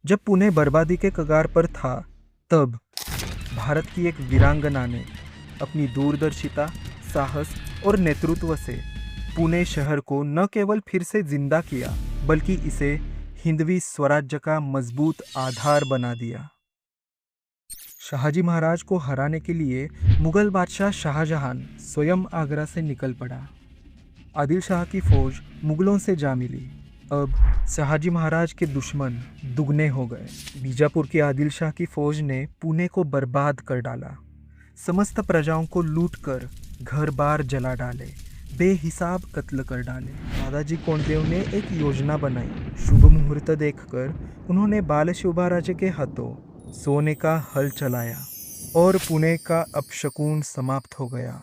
जब पुणे बर्बादी के कगार पर था, तब भारत की एक वीरांगना ने अपनी दूरदर्शिता, साहस और नेतृत्व से पुणे शहर को न केवल फिर से जिंदा किया, बल्कि इसे हिंदवी स्वराज्य का मजबूत आधार बना दिया। शाहजी महाराज को हराने के लिए मुगल बादशाह शाहजहां स्वयं आगरा से निकल पड़ा। आदिल शाह की फौज मुगलों से जा मिली। अब शाहजी महाराज के दुश्मन दुगने हो गए। बीजापुर की आदिल शाह की फौज ने पुणे को बर्बाद कर डाला। समस्त प्रजाओं को लूटकर घर बार जला डाले, बेहिसाब कत्ल कर डाले। दादाजी कोंडदेव ने एक योजना बनाई। शुभ मुहूर्त देखकर उन्होंने बाल शिवबाराजे के हाथों सोने का हल चलाया और पुणे का अपशकुन समाप्त हो गया।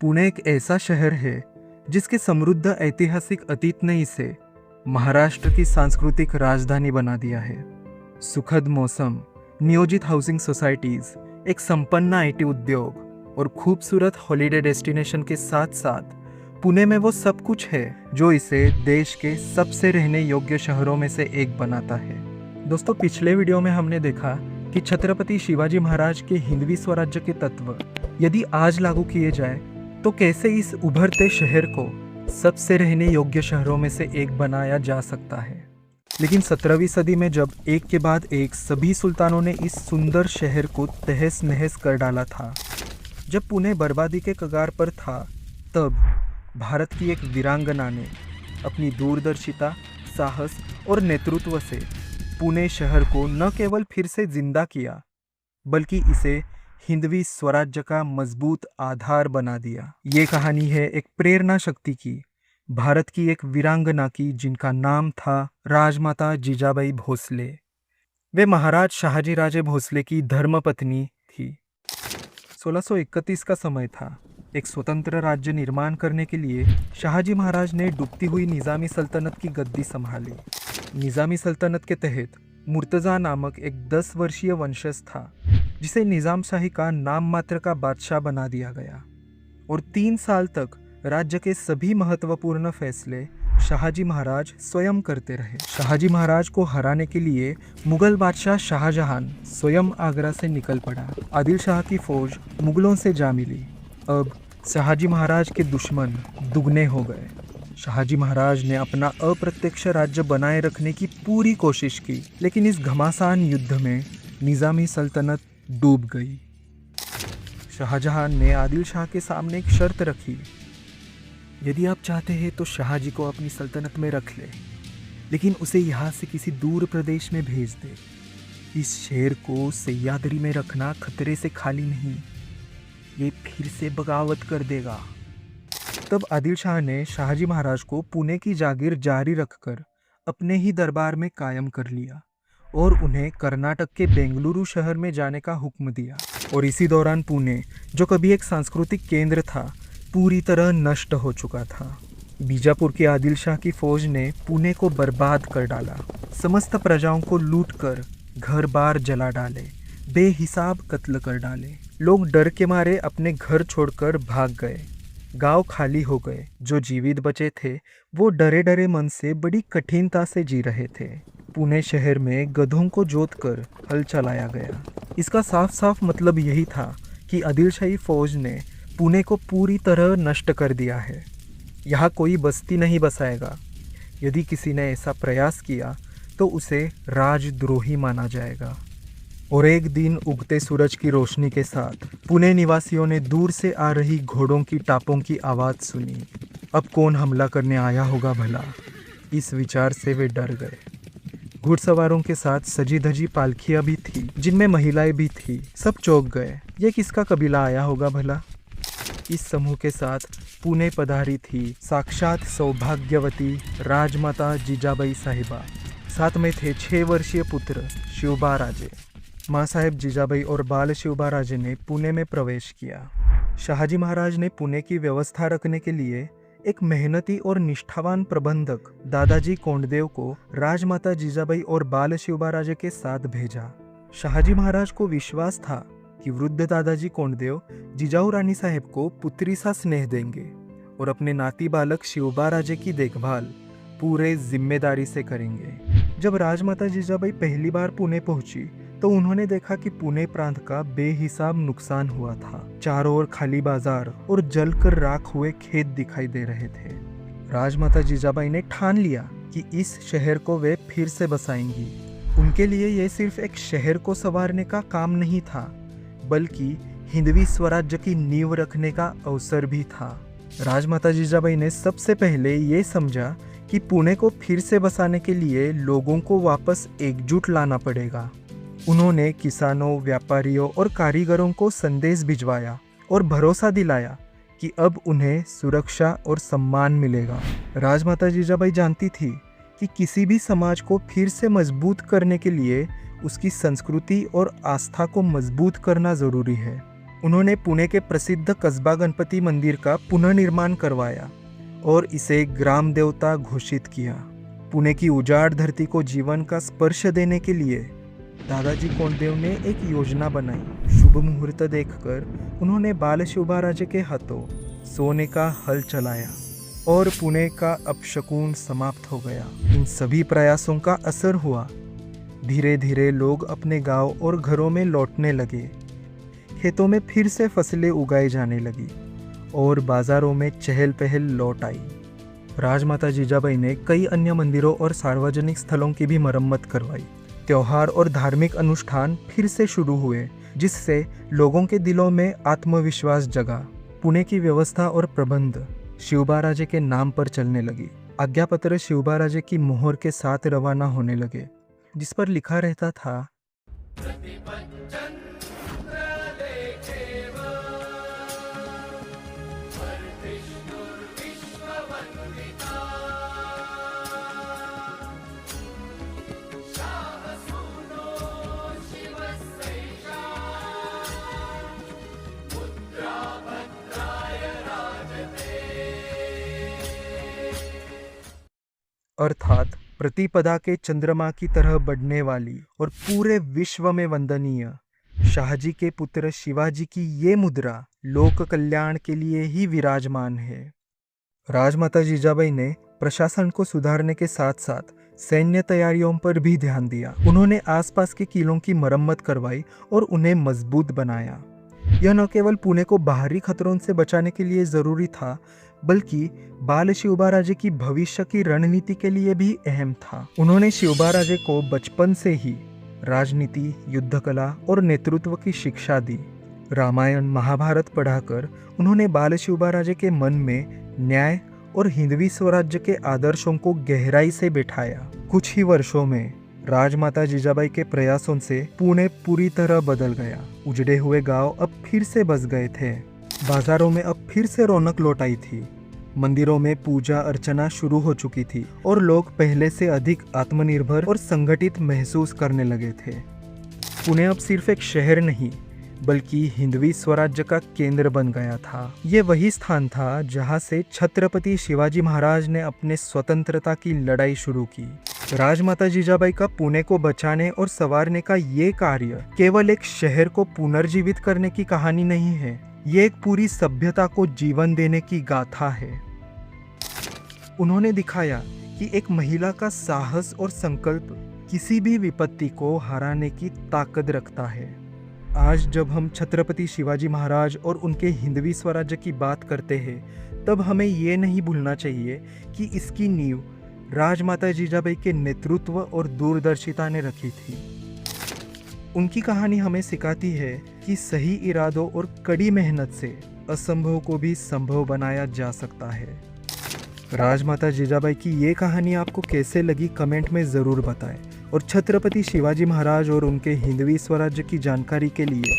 पुणे एक ऐसा शहर है जिसके समृद्ध ऐतिहासिक अतीत ने इसे महाराष्ट्र की सांस्कृतिक राजधानी बना दिया है। सुखद मौसम, नियोजित हाउसिंग सोसाइटीज, एक संपन्न आईटी उद्योग और खूबसूरत हॉलिडे डेस्टिनेशन के साथ साथ पुणे में वो सब कुछ है जो इसे देश के सबसे रहने योग्य शहरों में से एक बनाता है। दोस्तों, पिछले वीडियो में हमने देखा कि छत्रपति शिवाजी महाराज के हिंदवी स्वराज्य के तत्व यदि आज लागू किए जाए तो कैसे इस उभरते शहर को सबसे रहने योग्य शहरों में से एक बनाया जा सकता है। लेकिन 17वीं सदी में जब एक के बाद एक सभी सुल्तानों ने इस सुंदर शहर को तहस नहस कर डाला था, जब पुणे बर्बादी के कगार पर था, तब भारत की एक वीरांगना ने अपनी दूरदर्शिता, साहस और नेतृत्व से पुणे शहर को न केवल फिर से जिंदा किया, बल्कि इसे हिंदवी स्वराज्य का मजबूत आधार बना दिया। ये कहानी है एक प्रेरणा शक्ति की, भारत की एक वीरांगना की जिनका नाम था राजमाता जीजाबाई भोसले। वे महाराज शाहजी राजे भोसले की धर्मपत्नी थी। 1631 का समय था। एक स्वतंत्र राज्य निर्माण करने के लिए शाहजी महाराज ने डूबती हुई निज़ामी सल्तनत की गद्दी संभाली। निज़ामी सल्तनत के तहत मुर्तज़ा नामक एक 10 वर्षीय वंशज था जिसे निज़ाम शाही का नाम मात्र का बादशाह बना दिया गया और 3 साल तक राज्य के सभी महत्वपूर्ण फैसले शाहजी महाराज स्वयं करते रहे। शाहजी महाराज को हराने के लिए मुगल बादशाह शाहजहां स्वयं आगरा से निकल पड़ा। आदिल शाह की फौज मुगलों से जा मिली। अब शाहजी महाराज के दुश्मन दुगने हो गए। शाहजी महाराज ने अपना अप्रत्यक्ष राज्य बनाए रखने की पूरी कोशिश की, लेकिन इस घमासान युद्ध में निज़ामी सल्तनत डूब गई। शाहजहां ने आदिल शाह के सामने एक शर्त रखी, यदि आप चाहते हैं तो शाहजी को अपनी सल्तनत में रख ले, लेकिन उसे यहाँ से किसी दूर प्रदेश में भेज दे। इस शेर को सह्याद्री में रखना खतरे से खाली नहीं, ये फिर से बगावत कर देगा। तब आदिल शाह ने शाहजी महाराज को पुणे की जागीर जारी रखकर अपने ही दरबार में कायम कर लिया और उन्हें कर्नाटक के बेंगलुरु शहर में जाने का हुक्म दिया। और इसी दौरान पुणे, जो कभी एक सांस्कृतिक केंद्र था, पूरी तरह नष्ट हो चुका था। बीजापुर की आदिल शाह की फौज ने पुणे को बर्बाद कर डाला। समस्त प्रजाओं को लूटकर घर बार जला डाले, बेहिसाब कत्ल कर डाले। लोग डर के मारे अपने घर छोड़कर भाग गए। गांव खाली हो गए। जो जीवित बचे थे वो डरे डरे मन से बड़ी कठिनता से जी रहे थे। पुणे शहर में गधों को जोतकर हल चलाया गया। इसका साफ साफ मतलब यही था कि आदिलशाही फौज ने पुणे को पूरी तरह नष्ट कर दिया है। यहाँ कोई बस्ती नहीं बसाएगा। यदि किसी ने ऐसा प्रयास किया तो उसे राजद्रोही माना जाएगा। और एक दिन उगते सूरज की रोशनी के साथ पुणे निवासियों ने दूर से आ रही घोड़ों की टापों की आवाज़ सुनी। अब कौन हमला करने आया होगा भला? इस विचार से वे डर गए। घुड़सवारों के साथ सजी धजी पालकियां भी थी, जिनमें महिलाएं भी थी। सब चौंक गए। ये किसका कबीला आया होगा भला? इस समूह के साथ पुणे पधारी थी साक्षात सौभाग्यवती राजमाता जीजाबाई साहिबा। साथ में थे 6 वर्षीय पुत्र शिवबाराजे। माँ साहेब जीजाबाई और बाल शिवबाराजे ने पुणे में प्रवेश किया। शाहजी महाराज ने पुणे की व्यवस्था रखने के लिए एक मेहनती और निष्ठावान प्रबंधक दादाजी कोंडदेव को राजमाता जीजाबाई और बाल शिवबाराजे के साथ भेजा। शाहजी महाराज को विश्वास था कि वृद्ध दादाजी कोंडदेव जिजाऊ रानी साहेब को पुत्री सा स्नेह देंगे और अपने नाती बालक शिवबाराजे की देखभाल पूरे जिम्मेदारी से करेंगे। जब राजमाता जिजाबाई पहली बार पुणे पहुंची तो उन्होंने देखा कि पुणे प्रांत का बेहिसाब नुकसान हुआ था। चारों ओर खाली बाजार और जलकर राख हुए खेत दिखाई दे रहे थे। राजमाता जिजाबाई ने ठान लिया कि इस शहर को वे फिर से बसाएंगी। उनके लिए यह सिर्फ एक शहर को संवारने का काम नहीं था, बल्कि हिंदवी स्वराज्य की नींव रखने का अवसर भी था। राजमाता जिजाबाई ने सबसे पहले ये समझा कि पुणे को फिर से बसाने के लिए लोगों को वापस एकजुट लाना पड़ेगा। उन्होंने किसानों, व्यापारियों और कारीगरों को संदेश भिजवाया और भरोसा दिलाया कि अब उन्हें सुरक्षा और सम्मान मिलेगा। राजमाता जिजाबाई जानती थी कि किसी भी समाज को फिर से मजबूत करने के लिए उसकी संस्कृति और आस्था को मजबूत करना जरूरी है। उन्होंने पुणे के प्रसिद्ध कस्बा गणपति मंदिर का पुनर्निर्माण करवाया और इसे ग्राम देवता घोषित किया। पुणे की उजाड़ धरती को जीवन का स्पर्श देने के लिए दादाजी कोंडदेव ने एक योजना बनाई। शुभ मुहूर्त देखकर उन्होंने बाल शिवबाराजे के हाथों सोने का हल चलाया और पुणे का अपशकुन समाप्त हो गया। इन सभी प्रयासों का असर हुआ। धीरे धीरे लोग अपने गांव और घरों में लौटने लगे। खेतों में फिर से फसलें उगाई जाने लगी और बाजारों में चहल पहल लौट आई। राजमाता जिजाबाई ने कई अन्य मंदिरों और सार्वजनिक स्थलों की भी मरम्मत करवाई। त्योहार और धार्मिक अनुष्ठान फिर से शुरू हुए, जिससे लोगों के दिलों में आत्मविश्वास जगा। पुणे की व्यवस्था और प्रबंध शिवबाराजे के नाम पर चलने लगी। आज्ञापत्र शिवबाराजे की मोहर के साथ रवाना होने लगे, जिस पर लिखा रहता था, अर्थात प्रतिपदा के चंद्रमा की तरह बढ़ने वाली और पूरे विश्व में वंदनीय शाहजी के पुत्र शिवाजी की ये मुद्रा लोक कल्याण के लिए ही विराजमान है। राजमाता जिजाबाई ने प्रशासन को सुधारने के साथ साथ सैन्य तैयारियों पर भी ध्यान दिया। उन्होंने आसपास के किलों की मरम्मत करवाई और उन्हें मजबूत बनाया। यह न केवल पुणे को बाहरी खतरों से बचाने के लिए जरूरी था, बल्कि बाल शिवबाराजे की भविष्य की रणनीति के लिए भी अहम था। उन्होंने शिवबाराजे को बचपन से ही राजनीति, युद्धकला और नेतृत्व की शिक्षा दी। रामायण, महाभारत पढ़ाकर उन्होंने बाल शिवबाराजे के मन में न्याय और हिंदवी स्वराज्य के आदर्शों को गहराई से बिठाया। कुछ ही वर्षों में राजमाता जिजाबाई के प्रयासों से पुणे पूरी तरह बदल गया। उजड़े हुए गांव अब फिर से बस गए थे। बाजारों में अब फिर से रौनक लौट आई थी। मंदिरों में पूजा अर्चना शुरू हो चुकी थी और लोग पहले से अधिक आत्मनिर्भर और संगठित महसूस करने लगे थे। पुणे अब सिर्फ एक शहर नहीं, बल्कि हिंदवी स्वराज्य का केंद्र बन गया था। ये वही स्थान था जहां से छत्रपति शिवाजी महाराज ने अपने स्वतंत्रता की लड़ाई शुरू की। राजमाता जिजाबाई का पुणे को बचाने और संवारने का ये कार्य केवल एक शहर को पुनर्जीवित करने की कहानी नहीं है, ये एक पूरी सभ्यता को जीवन देने की गाथा है। उन्होंने दिखाया कि एक महिला का साहस और संकल्प किसी भी विपत्ति को हराने की ताकत रखता है। आज जब हम छत्रपति शिवाजी महाराज और उनके हिंदवी स्वराज्य की बात करते हैं, तब हमें ये नहीं भूलना चाहिए कि इसकी नींव राजमाता जिजाबाई के नेतृत्व और दूरदर्शिता ने रखी थी। उनकी कहानी हमें सिखाती है कि सही इरादों और कड़ी मेहनत से असंभव को भी संभव बनाया जा सकता है। राजमाता जिजाबाई की ये कहानी आपको कैसे लगी, कमेंट में ज़रूर बताएं और छत्रपति शिवाजी महाराज और उनके हिंदवी स्वराज्य की जानकारी के लिए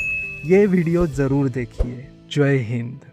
ये वीडियो ज़रूर देखिए। जय हिंद।